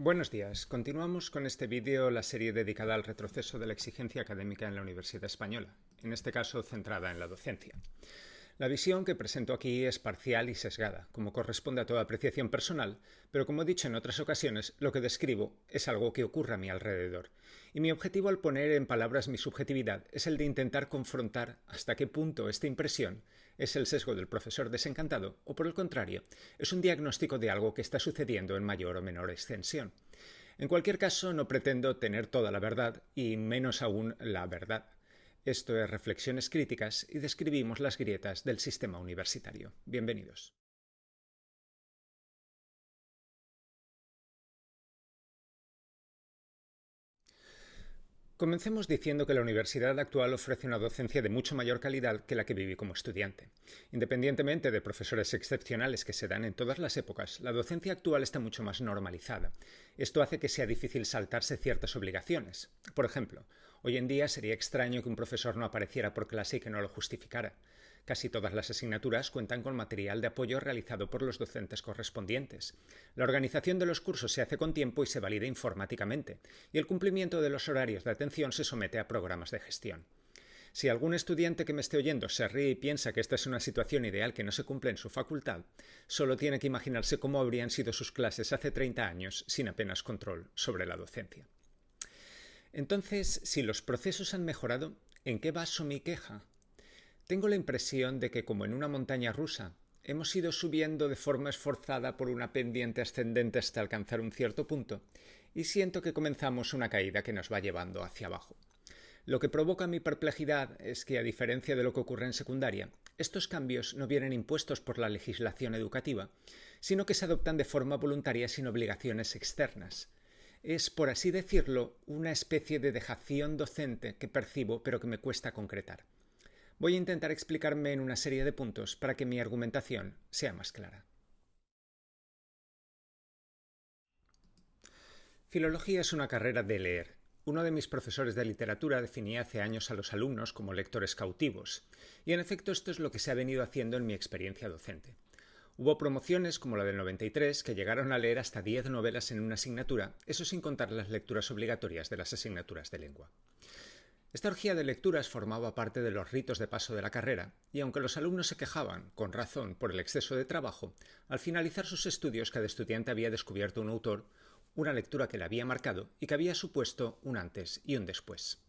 Buenos días. Continuamos con este vídeo la serie dedicada al retroceso de la exigencia académica en la Universidad Española, en este caso centrada en la docencia. La visión que presento aquí es parcial y sesgada, como corresponde a toda apreciación personal, pero como he dicho en otras ocasiones, lo que describo es algo que ocurre a mi alrededor. Y mi objetivo al poner en palabras mi subjetividad es el de intentar confrontar hasta qué punto esta impresión es el sesgo del profesor desencantado o, por el contrario, es un diagnóstico de algo que está sucediendo en mayor o menor extensión. En cualquier caso, no pretendo tener toda la verdad y menos aún la verdad. Esto es Reflexiones Críticas y describimos las grietas del sistema universitario. Bienvenidos. Comencemos diciendo que la universidad actual ofrece una docencia de mucho mayor calidad que la que viví como estudiante. Independientemente de profesores excepcionales que se dan en todas las épocas, la docencia actual está mucho más normalizada. Esto hace que sea difícil saltarse ciertas obligaciones. Por ejemplo, hoy en día sería extraño que un profesor no apareciera por clase y que no lo justificara. Casi todas las asignaturas cuentan con material de apoyo realizado por los docentes correspondientes. La organización de los cursos se hace con tiempo y se valida informáticamente, y el cumplimiento de los horarios de atención se somete a programas de gestión. Si algún estudiante que me esté oyendo se ríe y piensa que esta es una situación ideal que no se cumple en su facultad, solo tiene que imaginarse cómo habrían sido sus clases hace 30 años sin apenas control sobre la docencia. Entonces, si los procesos han mejorado, ¿en qué baso mi queja? Tengo la impresión de que, como en una montaña rusa, hemos ido subiendo de forma esforzada por una pendiente ascendente hasta alcanzar un cierto punto, y siento que comenzamos una caída que nos va llevando hacia abajo. Lo que provoca mi perplejidad es que, a diferencia de lo que ocurre en secundaria, estos cambios no vienen impuestos por la legislación educativa, sino que se adoptan de forma voluntaria sin obligaciones externas. Es, por así decirlo, una especie de dejación docente que percibo pero que me cuesta concretar. Voy a intentar explicarme en una serie de puntos para que mi argumentación sea más clara. Filología es una carrera de leer. Uno de mis profesores de literatura definía hace años a los alumnos como lectores cautivos, y en efecto esto es lo que se ha venido haciendo en mi experiencia docente. Hubo promociones como la del 93 que llegaron a leer hasta 10 novelas en una asignatura, eso sin contar las lecturas obligatorias de las asignaturas de lengua. Esta orgía de lecturas formaba parte de los ritos de paso de la carrera, y aunque los alumnos se quejaban, con razón, por el exceso de trabajo, al finalizar sus estudios cada estudiante había descubierto un autor, una lectura que le había marcado y que había supuesto un antes y un después.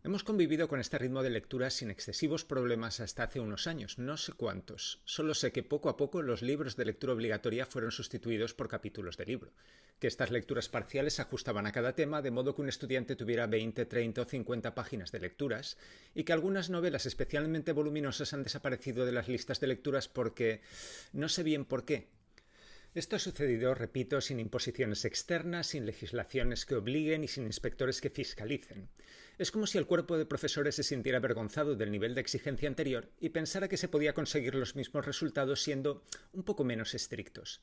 Hemos convivido con este ritmo de lectura sin excesivos problemas hasta hace unos años, no sé cuántos. Solo sé que poco a poco los libros de lectura obligatoria fueron sustituidos por capítulos de libro, que estas lecturas parciales se ajustaban a cada tema de modo que un estudiante tuviera 20, 30 o 50 páginas de lecturas, y que algunas novelas especialmente voluminosas han desaparecido de las listas de lecturas porque no sé bien por qué. Esto ha sucedido, repito, sin imposiciones externas, sin legislaciones que obliguen y sin inspectores que fiscalicen. Es como si el cuerpo de profesores se sintiera avergonzado del nivel de exigencia anterior y pensara que se podía conseguir los mismos resultados siendo un poco menos estrictos.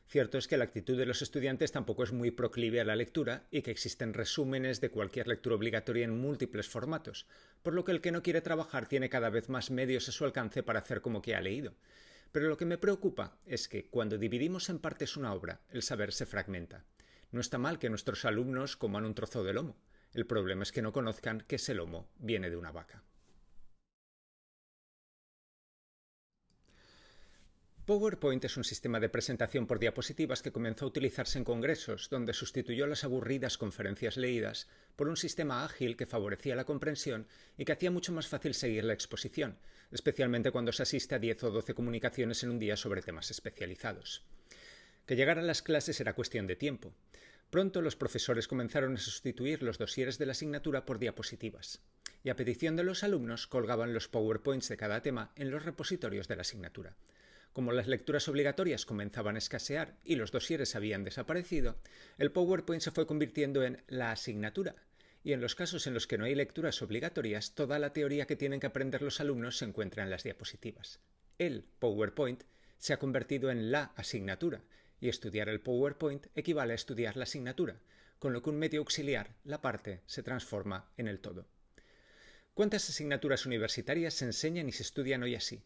Cierto es que la actitud de los estudiantes tampoco es muy proclive a la lectura y que existen resúmenes de cualquier lectura obligatoria en múltiples formatos, por lo que el que no quiere trabajar tiene cada vez más medios a su alcance para hacer como que ha leído. Pero lo que me preocupa es que, cuando dividimos en partes una obra, el saber se fragmenta. No está mal que nuestros alumnos coman un trozo de lomo. El problema es que no conozcan que ese lomo viene de una vaca. PowerPoint es un sistema de presentación por diapositivas que comenzó a utilizarse en congresos, donde sustituyó las aburridas conferencias leídas por un sistema ágil que favorecía la comprensión y que hacía mucho más fácil seguir la exposición, especialmente cuando se asiste a 10 o 12 comunicaciones en un día sobre temas especializados. Que llegaran las clases era cuestión de tiempo. Pronto los profesores comenzaron a sustituir los dosieres de la asignatura por diapositivas, y a petición de los alumnos colgaban los PowerPoints de cada tema en los repositorios de la asignatura. Como las lecturas obligatorias comenzaban a escasear y los dosieres habían desaparecido, el PowerPoint se fue convirtiendo en la asignatura, y en los casos en los que no hay lecturas obligatorias, toda la teoría que tienen que aprender los alumnos se encuentra en las diapositivas. El PowerPoint se ha convertido en la asignatura, y estudiar el PowerPoint equivale a estudiar la asignatura, con lo que un medio auxiliar, la parte, se transforma en el todo. ¿Cuántas asignaturas universitarias se enseñan y se estudian hoy así?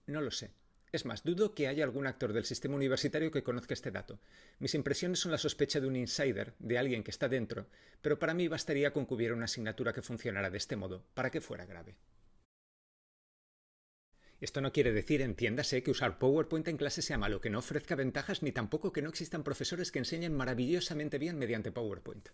No lo sé. Es más, dudo que haya algún actor del sistema universitario que conozca este dato. Mis impresiones son la sospecha de un insider, de alguien que está dentro, pero para mí bastaría con que hubiera una asignatura que funcionara de este modo, para que fuera grave. Esto no quiere decir, entiéndase, que usar PowerPoint en clase sea malo, que no ofrezca ventajas, ni tampoco que no existan profesores que enseñen maravillosamente bien mediante PowerPoint.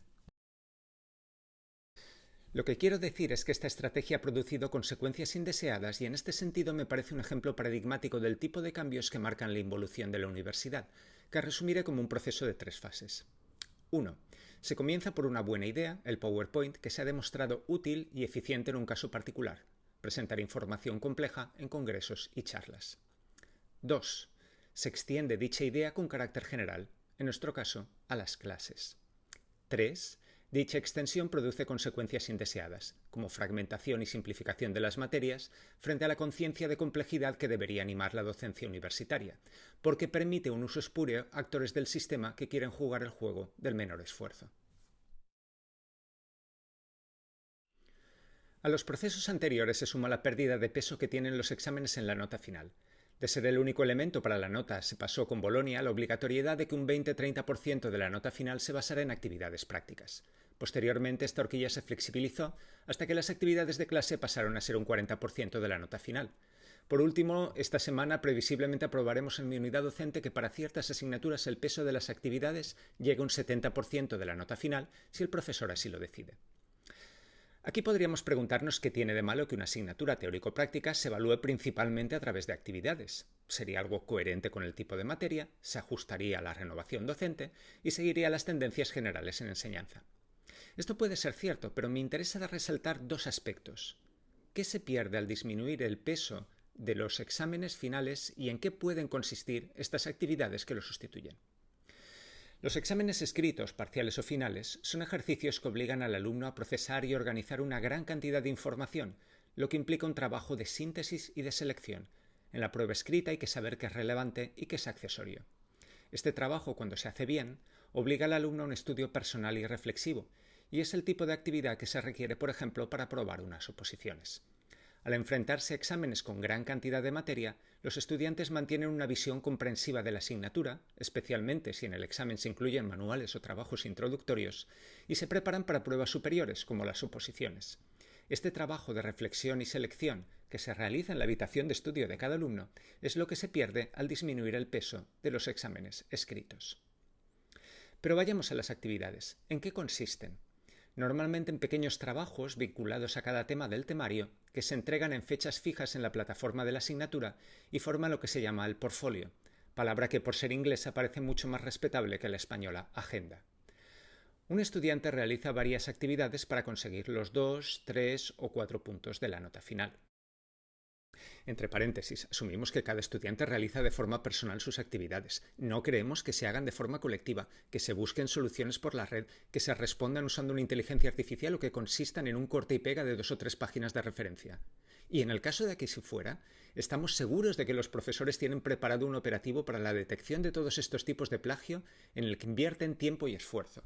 Lo que quiero decir es que esta estrategia ha producido consecuencias indeseadas y en este sentido me parece un ejemplo paradigmático del tipo de cambios que marcan la involución de la universidad, que resumiré como un proceso de 3 fases. 1. Se comienza por una buena idea, el PowerPoint, que se ha demostrado útil y eficiente en un caso particular, presentar información compleja en congresos y charlas. 2. Se extiende dicha idea con carácter general, en nuestro caso, a las clases. 3. Dicha extensión produce consecuencias indeseadas, como fragmentación y simplificación de las materias, frente a la conciencia de complejidad que debería animar la docencia universitaria, porque permite un uso espúreo a actores del sistema que quieren jugar el juego del menor esfuerzo. A los procesos anteriores se suma la pérdida de peso que tienen los exámenes en la nota final. De ser el único elemento para la nota se pasó con Bolonia la obligatoriedad de que un 20-30% de la nota final se basara en actividades prácticas. Posteriormente esta horquilla se flexibilizó hasta que las actividades de clase pasaron a ser un 40% de la nota final. Por último, esta semana previsiblemente aprobaremos en mi unidad docente que para ciertas asignaturas el peso de las actividades llegue a un 70% de la nota final si el profesor así lo decide. Aquí podríamos preguntarnos qué tiene de malo que una asignatura teórico-práctica se evalúe principalmente a través de actividades. Sería algo coherente con el tipo de materia, se ajustaría a la renovación docente y seguiría las tendencias generales en enseñanza. Esto puede ser cierto, pero me interesa resaltar 2 aspectos. ¿Qué se pierde al disminuir el peso de los exámenes finales y en qué pueden consistir estas actividades que lo sustituyen? Los exámenes escritos, parciales o finales, son ejercicios que obligan al alumno a procesar y organizar una gran cantidad de información, lo que implica un trabajo de síntesis y de selección. En la prueba escrita hay que saber qué es relevante y qué es accesorio. Este trabajo, cuando se hace bien, obliga al alumno a un estudio personal y reflexivo, y es el tipo de actividad que se requiere, por ejemplo, para aprobar unas oposiciones. Al enfrentarse a exámenes con gran cantidad de materia, los estudiantes mantienen una visión comprensiva de la asignatura, especialmente si en el examen se incluyen manuales o trabajos introductorios, y se preparan para pruebas superiores, como las oposiciones. Este trabajo de reflexión y selección que se realiza en la habitación de estudio de cada alumno es lo que se pierde al disminuir el peso de los exámenes escritos. Pero vayamos a las actividades. ¿En qué consisten? Normalmente en pequeños trabajos vinculados a cada tema del temario que se entregan en fechas fijas en la plataforma de la asignatura y forman lo que se llama el portfolio, palabra que por ser inglesa parece mucho más respetable que la española agenda. Un estudiante realiza varias actividades para conseguir los 2, 3 o 4 puntos de la nota final. Entre paréntesis, asumimos que cada estudiante realiza de forma personal sus actividades. No creemos que se hagan de forma colectiva, que se busquen soluciones por la red, que se respondan usando una inteligencia artificial o que consistan en un corte y pega de 2 o 3 páginas de referencia. Y en el caso de que si fuera, estamos seguros de que los profesores tienen preparado un operativo para la detección de todos estos tipos de plagio en el que invierten tiempo y esfuerzo.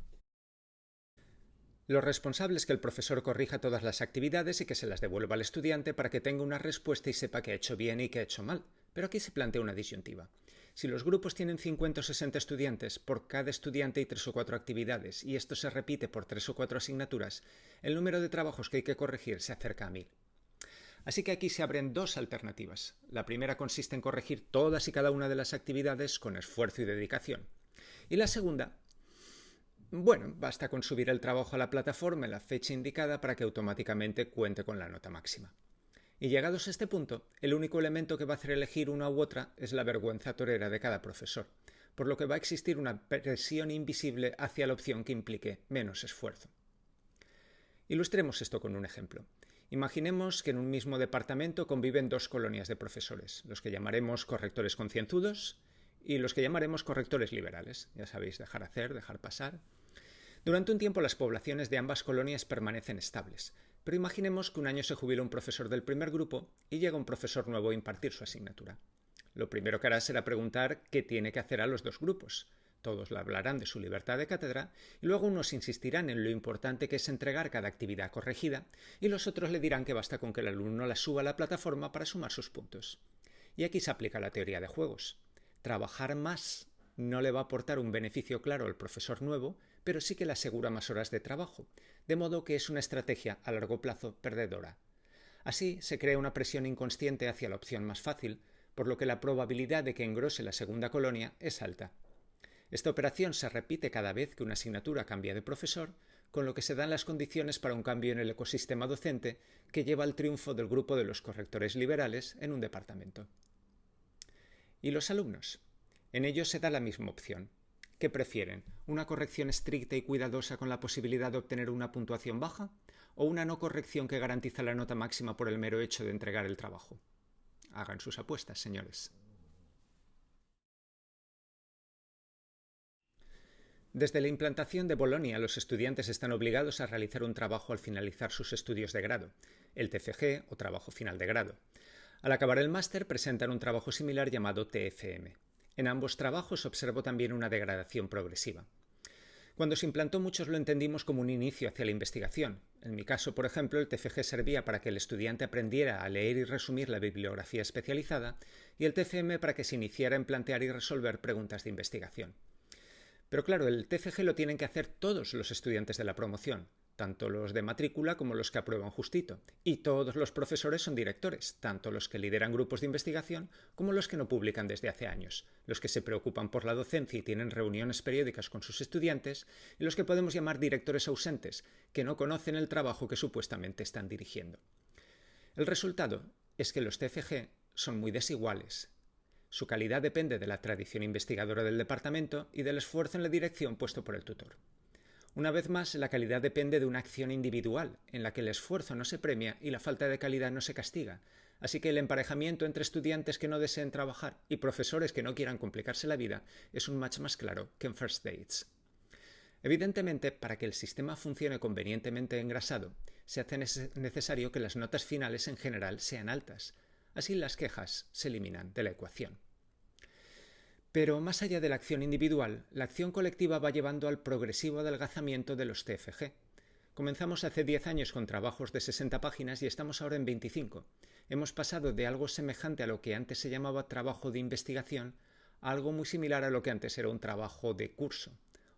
Lo responsable es que el profesor corrija todas las actividades y que se las devuelva al estudiante para que tenga una respuesta y sepa qué ha hecho bien y qué ha hecho mal. Pero aquí se plantea una disyuntiva. Si los grupos tienen 50 o 60 estudiantes, por cada estudiante hay 3 o 4 actividades y esto se repite por 3 o 4 asignaturas, el número de trabajos que hay que corregir se acerca a 1000. Así que aquí se abren 2 alternativas. La primera consiste en corregir todas y cada una de las actividades con esfuerzo y dedicación. Y la segunda, basta con subir el trabajo a la plataforma en la fecha indicada para que automáticamente cuente con la nota máxima. Y llegados a este punto, el único elemento que va a hacer elegir una u otra es la vergüenza torera de cada profesor, por lo que va a existir una presión invisible hacia la opción que implique menos esfuerzo. Ilustremos esto con un ejemplo. Imaginemos que en un mismo departamento conviven 2 colonias de profesores, los que llamaremos correctores concienzudos y los que llamaremos correctores liberales. Ya sabéis, dejar hacer, dejar pasar. Durante un tiempo las poblaciones de ambas colonias permanecen estables, pero imaginemos que un año se jubila un profesor del primer grupo y llega un profesor nuevo a impartir su asignatura. Lo primero que hará será preguntar qué tiene que hacer a los 2 grupos. Todos le hablarán de su libertad de cátedra y luego unos insistirán en lo importante que es entregar cada actividad corregida y los otros le dirán que basta con que el alumno la suba a la plataforma para sumar sus puntos. Y aquí se aplica la teoría de juegos. Trabajar más no le va a aportar un beneficio claro al profesor nuevo, pero sí que le asegura más horas de trabajo, de modo que es una estrategia a largo plazo perdedora. Así se crea una presión inconsciente hacia la opción más fácil, por lo que la probabilidad de que engrose la segunda colonia es alta. Esta operación se repite cada vez que una asignatura cambia de profesor, con lo que se dan las condiciones para un cambio en el ecosistema docente que lleva al triunfo del grupo de los correctores liberales en un departamento. ¿Y los alumnos? En ellos se da la misma opción. ¿Qué prefieren? ¿Una corrección estricta y cuidadosa con la posibilidad de obtener una puntuación baja? ¿O una no corrección que garantiza la nota máxima por el mero hecho de entregar el trabajo? Hagan sus apuestas, señores. Desde la implantación de Bolonia, los estudiantes están obligados a realizar un trabajo al finalizar sus estudios de grado, el TFG o trabajo final de grado. Al acabar el máster presentan un trabajo similar llamado TFM. En ambos trabajos observo también una degradación progresiva. Cuando se implantó, muchos lo entendimos como un inicio hacia la investigación. En mi caso, por ejemplo, el TFG servía para que el estudiante aprendiera a leer y resumir la bibliografía especializada y el TFM para que se iniciara en plantear y resolver preguntas de investigación. Pero claro, el TFG lo tienen que hacer todos los estudiantes de la promoción, tanto los de matrícula como los que aprueban justito. Y todos los profesores son directores, tanto los que lideran grupos de investigación como los que no publican desde hace años, los que se preocupan por la docencia y tienen reuniones periódicas con sus estudiantes, y los que podemos llamar directores ausentes, que no conocen el trabajo que supuestamente están dirigiendo. El resultado es que los TFG son muy desiguales. Su calidad depende de la tradición investigadora del departamento y del esfuerzo en la dirección puesto por el tutor. Una vez más, la calidad depende de una acción individual, en la que el esfuerzo no se premia y la falta de calidad no se castiga. Así que el emparejamiento entre estudiantes que no deseen trabajar y profesores que no quieran complicarse la vida es un match más claro que en First Dates. Evidentemente, para que el sistema funcione convenientemente engrasado, se hace necesario que las notas finales en general sean altas. Así las quejas se eliminan de la ecuación. Pero más allá de la acción individual, la acción colectiva va llevando al progresivo adelgazamiento de los TFG. Comenzamos hace 10 años con trabajos de 60 páginas y estamos ahora en 25. Hemos pasado de algo semejante a lo que antes se llamaba trabajo de investigación a algo muy similar a lo que antes era un trabajo de curso.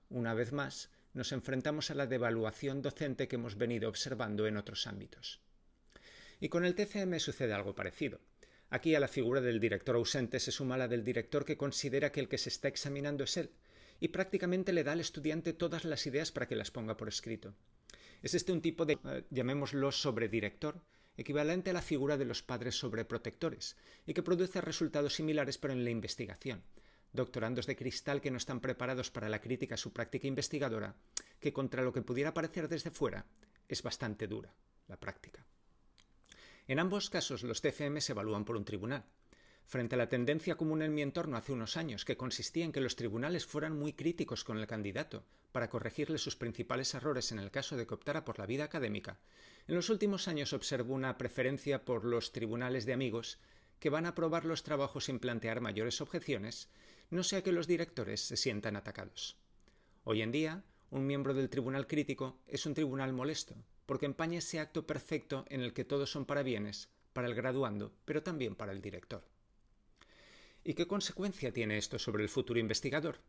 Una vez más, nos enfrentamos a la devaluación docente que hemos venido observando en otros ámbitos. Y con el TFM sucede algo parecido. Aquí a la figura del director ausente se suma la del director que considera que el que se está examinando es él, y prácticamente le da al estudiante todas las ideas para que las ponga por escrito. Es este un tipo de, llamémoslo, sobredirector, equivalente a la figura de los padres sobreprotectores, y que produce resultados similares pero en la investigación. Doctorandos de cristal que no están preparados para la crítica a su práctica investigadora, que contra lo que pudiera parecer desde fuera, es bastante dura, la práctica. En ambos casos, los TFM se evalúan por un tribunal. Frente a la tendencia común en mi entorno hace unos años, que consistía en que los tribunales fueran muy críticos con el candidato para corregirle sus principales errores en el caso de que optara por la vida académica, en los últimos años observo una preferencia por los tribunales de amigos que van a aprobar los trabajos sin plantear mayores objeciones, no sea que los directores se sientan atacados. Hoy en día, un miembro del tribunal crítico es un tribunal molesto, porque empaña ese acto perfecto en el que todos son parabienes, para el graduando, pero también para el director. ¿Y qué consecuencia tiene esto sobre el futuro investigador?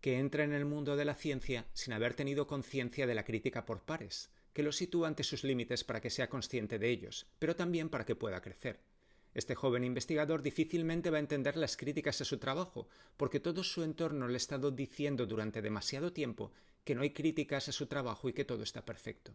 Que entra en el mundo de la ciencia sin haber tenido conciencia de la crítica por pares, que lo sitúa ante sus límites para que sea consciente de ellos, pero también para que pueda crecer. Este joven investigador difícilmente va a entender las críticas a su trabajo, porque todo su entorno le ha estado diciendo durante demasiado tiempo que no hay críticas a su trabajo y que todo está perfecto.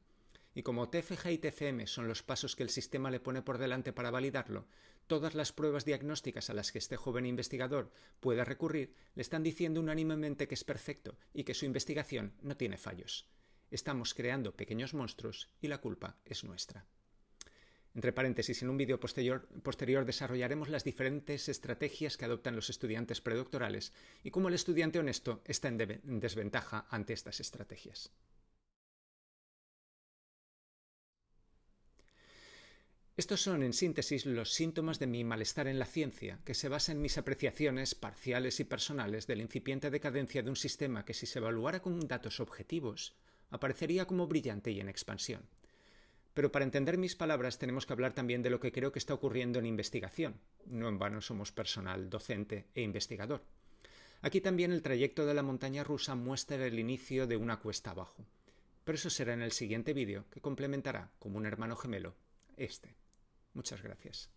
Y como TFG y TFM son los pasos que el sistema le pone por delante para validarlo, todas las pruebas diagnósticas a las que este joven investigador pueda recurrir le están diciendo unánimemente que es perfecto y que su investigación no tiene fallos. Estamos creando pequeños monstruos y la culpa es nuestra. Entre paréntesis, en un vídeo posterior desarrollaremos las diferentes estrategias que adoptan los estudiantes predoctorales y cómo el estudiante honesto está en desventaja ante estas estrategias. Estos son, en síntesis, los síntomas de mi malestar en la ciencia, que se basa en mis apreciaciones parciales y personales de la incipiente decadencia de un sistema que, si se evaluara con datos objetivos, aparecería como brillante y en expansión. Pero para entender mis palabras tenemos que hablar también de lo que creo que está ocurriendo en investigación. No en vano somos personal docente e investigador. Aquí también el trayecto de la montaña rusa muestra el inicio de una cuesta abajo. Pero eso será en el siguiente vídeo, que complementará, como un hermano gemelo, este. Muchas gracias.